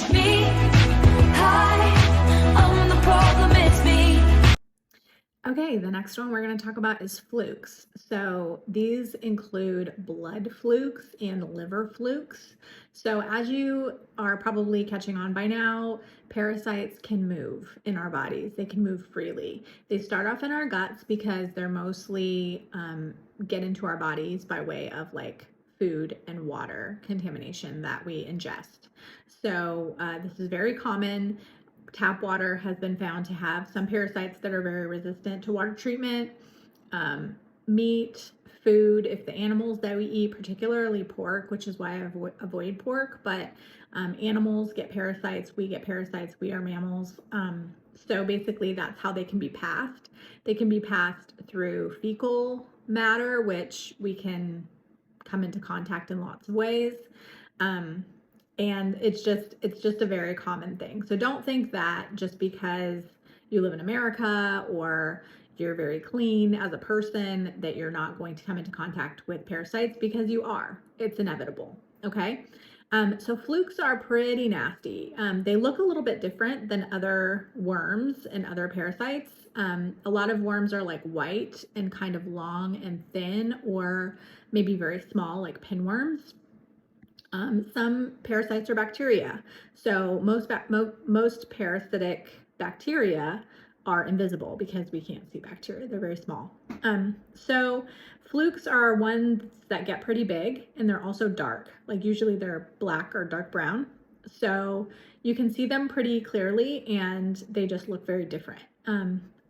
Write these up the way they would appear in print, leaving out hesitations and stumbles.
Me, I'm the problem, it's me. Okay, the next one we're going to talk about is flukes. So these include blood flukes and liver flukes. So as you are probably catching on by now, parasites can move in our bodies. They can move freely. They start off in our guts because they're mostly get into our bodies by way of like food and water contamination that we ingest. So this is very common. Tap water has been found to have some parasites that are very resistant to water treatment. Meat, food, if the animals that we eat, particularly pork, which is why I avoid pork, but animals get parasites, we get parasites, we are mammals. So basically that's how they can be passed. They can be passed through fecal matter, which we can come into contact in lots of ways. And it's just a very common thing. So don't think that just because you live in America or you're very clean as a person that you're not going to come into contact with parasites, because you are. It's inevitable. Okay. So flukes are pretty nasty. They look a little bit different than other worms and other parasites. A lot of worms are like white and kind of long and thin, or maybe very small, like pinworms. Some parasites are bacteria. So most parasitic bacteria are invisible because we can't see bacteria. They're very small. So flukes are ones that get pretty big, and they're also dark. Like usually they're black or dark brown. So you can see them pretty clearly, and they just look very different.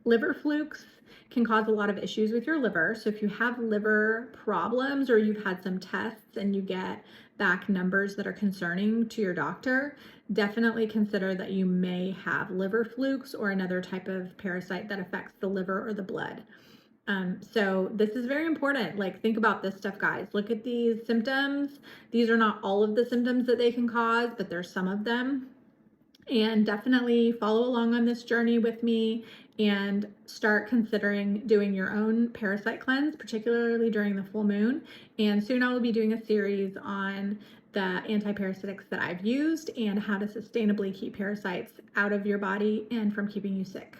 Liver flukes can cause a lot of issues with your liver. So if you have liver problems or you've had some tests and you get back numbers that are concerning to your doctor, definitely consider that you may have liver flukes or another type of parasite that affects the liver or the blood. So this is very important. Like, think about this stuff, guys. Look at these symptoms. These are not all of the symptoms that they can cause, but there's some of them. And definitely follow along on this journey with me and start considering doing your own parasite cleanse, particularly during the full moon. And soon I will be doing a series on the anti-parasitics that I've used and how to sustainably keep parasites out of your body and from keeping you sick.